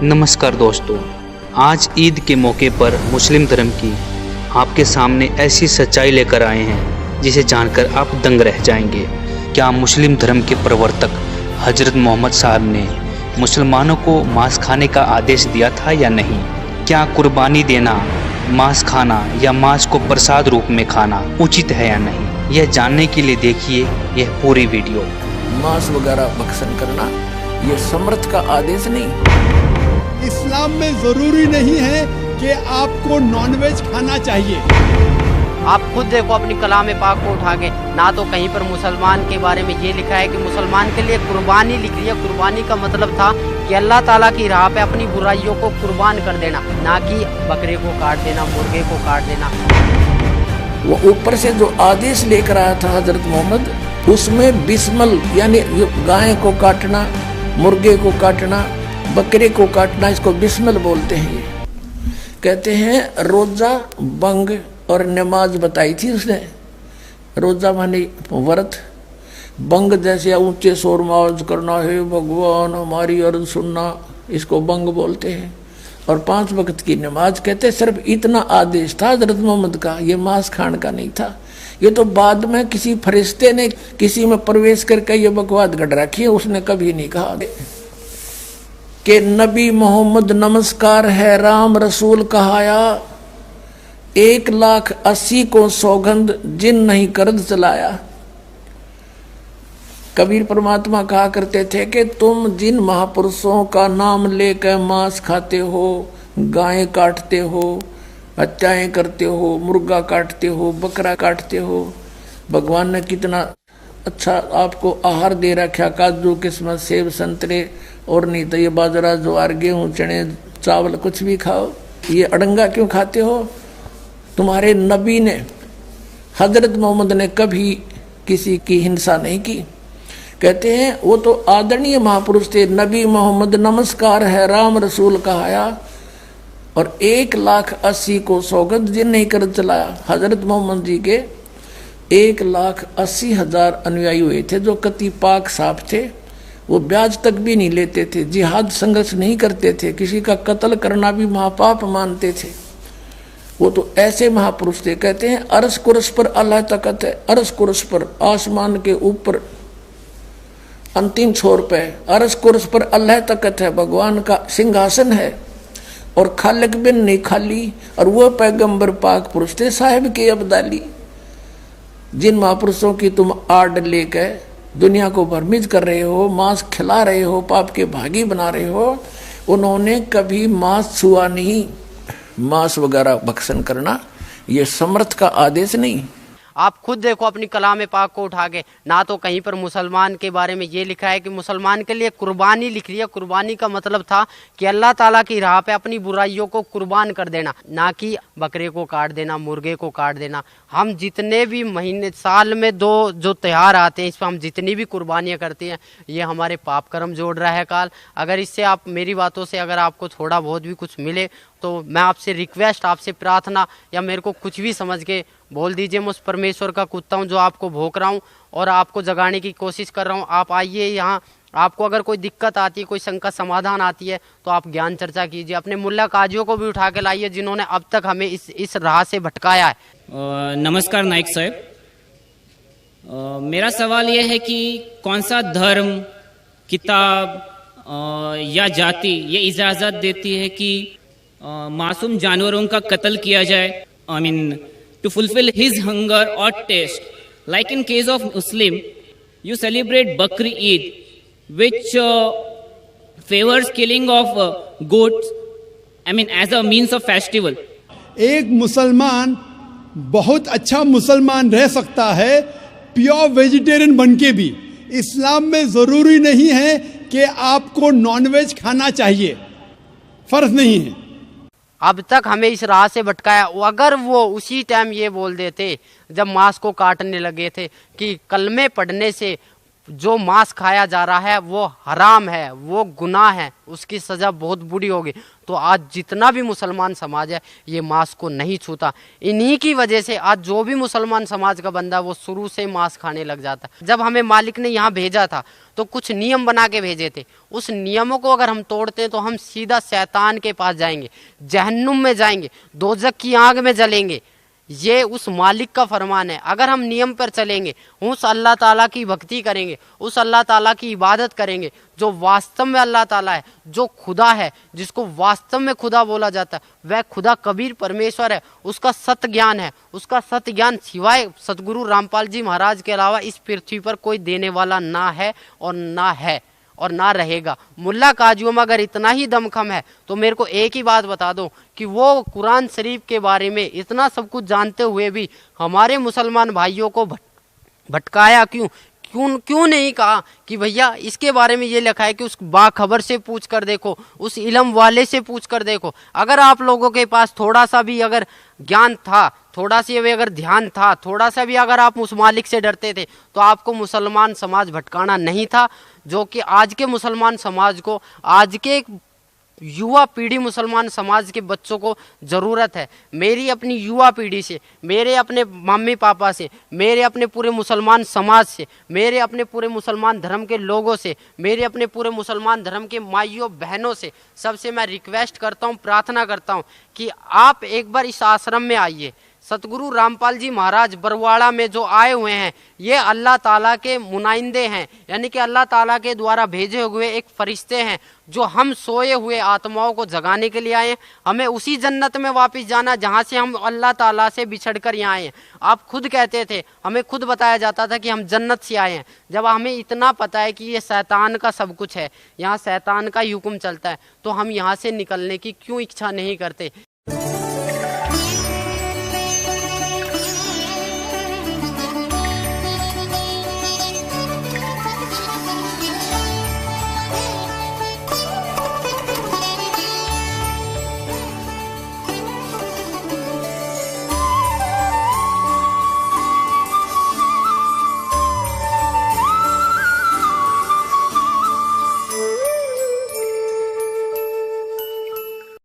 नमस्कार दोस्तों, आज ईद के मौके पर मुस्लिम धर्म की आपके सामने ऐसी सच्चाई लेकर आए हैं जिसे जानकर आप दंग रह जाएंगे। क्या मुस्लिम धर्म के प्रवर्तक हजरत मोहम्मद साहब ने मुसलमानों को मांस खाने का आदेश दिया था या नहीं? क्या कुर्बानी देना, मांस खाना या मांस को प्रसाद रूप में खाना उचित है या नहीं? यह जानने के लिए देखिए यह पूरी वीडियो। मांस वगैरह भक्षण करना ये समर्थ का आदेश नहीं। इस्लाम में जरूरी नहीं है कि आपको नॉनवेज खाना चाहिए। आप खुद देखो अपनी कलाम पाक को उठा के, ना तो कहीं पर मुसलमान के बारे में ये लिखा है कि मुसलमान के लिए कुर्बानी लिख रही है। कुर्बानी का मतलब था कि अल्लाह ताला की राह पे अपनी बुराइयों को कुर्बान कर देना, ना कि बकरे को काट देना, मुर्गे को काट देना। वो ऊपर से जो आदेश लेकर आया था हजरत मोहम्मद, उसमें बिस्मल यानी गाय को काटना, मुर्गे को काटना, बकरे को काटना, इसको बिस्मिल बोलते हैं। ये कहते हैं रोजा, बंग और नमाज बताई थी उसने। रोजा माने व्रत, बंग जैसे ऊंचे शोर में आवाज करना, है भगवान हमारी अर्ज सुनना, इसको बंग बोलते हैं। और 5 वक्त की नमाज कहते सिर्फ इतना आदेश था हजरत मोहम्मद का, ये मांस खान का नहीं था। ये तो बाद में किसी फरिश्ते ने किसी में प्रवेश करके ये बकवाद गढ़ रखी है, उसने कभी नहीं कहा कि नबी मोहम्मद नमस्कार है राम रसूल कहाया, 1,80,000 को सौगंध जिन नहीं करद चलाया। कबीर परमात्मा कहा करते थे कि तुम जिन महापुरुषों का नाम लेकर मांस खाते हो, गायें काटते हो, हत्याएं करते हो, मुर्गा काटते हो, बकरा काटते हो, भगवान ने कितना अच्छा आपको आहार दे रखा, काजू किस्मत सेब संतरे, और नहीं तो ये बाजरा ज्वार गेहूं चने चावल कुछ भी खाओ, ये अड़ंगा क्यों खाते हो? तुम्हारे नबी ने हजरत मोहम्मद ने कभी किसी की हिंसा नहीं की। कहते हैं वो तो आदरणीय महापुरुष थे। नबी मोहम्मद नमस्कार है राम रसूल कहाया, और 1,80,000 को सौगंध जिन नहीं कर चलाया। हजरत मोहम्मद जी के 1,80,000 अनुयायी हुए थे जो कति पाक साफ थे। वो ब्याज तक भी नहीं लेते थे, जिहाद संघर्ष नहीं करते थे, किसी का कत्ल करना भी महापाप मानते थे। वो तो ऐसे महापुरुष थे। कहते हैं अरस कुरस पर अल्लाह तकत है, अरस कुरस पर आसमान के ऊपर अंतिम छोर पे अरस कुरस पर अल्लाह तकत है, भगवान का सिंहासन है, और खालिक बिन नहीं खाली। और वो पैगंबर पाक पुरुष थे साहिब के अब्दाली। जिन महापुरुषों की तुम आड़ लेकर दुनिया को भ्रमित कर रहे हो, मांस खिला रहे हो, पाप के भागी बना रहे हो, उन्होंने कभी मांस छुआ नहीं। मांस वगैरह भक्षण करना ये समर्थ का आदेश नहीं। आप खुद देखो अपनी कलाम पाक को उठा के, ना तो कहीं पर मुसलमान के बारे में ये लिखा है कि मुसलमान के लिए कुर्बानी लिख रही है। कुर्बानी का मतलब था कि अल्लाह ताला की राह पे अपनी बुराइयों को कुर्बान कर देना, ना कि बकरे को काट देना, मुर्गे को काट देना। हम जितने भी महीने साल में 2 जो त्यौहार आते हैं, इस पर हम जितनी भी कुर्बानियाँ करते हैं, ये हमारे पाप कर्म जोड़ रहा है काल। अगर इससे आप मेरी बातों से अगर आपको थोड़ा बहुत भी कुछ मिले तो मैं आपसे रिक्वेस्ट, आपसे प्रार्थना, या मेरे को कुछ भी समझ के बोल दीजिए। मैं उस परमेश्वर का कुत्ता हूँ जो आपको भोंक रहा हूँ और आपको जगाने की कोशिश कर रहा हूँ। आप आइए यहाँ, आपको अगर कोई दिक्कत आती है, कोई शंका समाधान आती है, तो आप ज्ञान चर्चा कीजिए। अपने मुल्ला काजियों को भी उठा के लाइए जिन्होंने अब तक हमें इस राह से भटकाया है। नमस्कार नाइक साहब, मेरा सवाल यह है कि कौन सा धर्म, किताब या जाति ये इजाज़त देती है कि मासूम जानवरों का कत्ल किया जाए? I mean to fulfill his hunger or taste. Like in case of Muslim, you celebrate Bakri Eid, which favors killing of goats, I mean as a means of festival. एक मुसलमान बहुत अच्छा मुसलमान रह सकता है प्योर वेजिटेरियन बन के भी। इस्लाम में ज़रूरी नहीं है कि आपको नॉनवेज खाना चाहिए, फ़र्ज नहीं है। अब तक हमें इस राह से भटकाया। अगर वो उसी टाइम ये बोल देते जब मांस को काटने लगे थे कि कलमे पढ़ने से जो मांस खाया जा रहा है वो हराम है, वो गुनाह है, उसकी सज़ा बहुत बुरी होगी। तो आज जितना भी मुसलमान समाज है ये मांस को नहीं छूता। इन्हीं की वजह से आज जो भी मुसलमान समाज का बंदा वो शुरू से मांस खाने लग जाता। जब हमें मालिक ने यहाँ भेजा था तो कुछ नियम बना के भेजे थे, उस नियमों को अगर हम तोड़ते हैं तो हम सीधा शैतान के पास जाएंगे, जहन्नुम में जाएंगे, दोजख की आग में जलेंगे। ये उस मालिक का फरमान है। अगर हम नियम पर चलेंगे, उस अल्लाह ताला की भक्ति करेंगे, उस अल्लाह ताला की इबादत करेंगे जो वास्तव में अल्लाह ताला है, जो खुदा है, जिसको वास्तव में खुदा बोला जाता है, वह खुदा कबीर परमेश्वर है, उसका सत्य ज्ञान है। उसका सत्य ज्ञान सिवाय सतगुरु रामपाल जी महाराज के अलावा इस पृथ्वी पर कोई देने वाला ना है और ना रहेगा। मुल्ला काजियों में अगर इतना ही दमखम है तो मेरे को एक ही बात बता दो कि वो कुरान शरीफ के बारे में इतना सब कुछ जानते हुए भी हमारे मुसलमान भाइयों को भटकाया क्यों नहीं कहा कि भैया इसके बारे में ये लिखा है कि उस बाखबर से पूछ कर देखो, उस इल्म वाले से पूछ कर देखो। अगर आप लोगों के पास थोड़ा सा भी अगर ज्ञान था, थोड़ा सा भी अगर ध्यान था, थोड़ा सा भी अगर आप उस मालिक से डरते थे तो आपको मुसलमान समाज भटकाना नहीं था, जो कि आज के मुसलमान समाज को, आज के युवा पीढ़ी मुसलमान समाज के बच्चों को ज़रूरत है। मेरी अपनी युवा पीढ़ी से, मेरे अपने मम्मी पापा से, मेरे अपने पूरे मुसलमान समाज से, मेरे अपने पूरे मुसलमान धर्म के लोगों से, मेरे अपने पूरे मुसलमान धर्म के माइयों बहनों से, सबसे मैं रिक्वेस्ट करता हूँ, प्रार्थना करता हूँ कि आप एक बार इस आश्रम में आइए। सतगुरु रामपाल जी महाराज बरवाड़ा में जो आए हुए हैं ये अल्लाह ताला के मुनाइंदे हैं, यानी कि अल्लाह ताला के द्वारा भेजे हुए एक फरिश्ते हैं जो हम सोए हुए आत्माओं को जगाने के लिए आए हैं। हमें उसी जन्नत में वापस जाना जहाँ से हम अल्लाह ताला से बिछड़ कर यहाँ आए हैं। आप खुद कहते थे, हमें खुद बताया जाता था कि हम जन्नत से आए हैं। जब हमें इतना पता है कि ये शैतान का सब कुछ है, यहाँ शैतान का ही हुक्म चलता है, तो हम यहाँ से निकलने की क्यों इच्छा नहीं करते।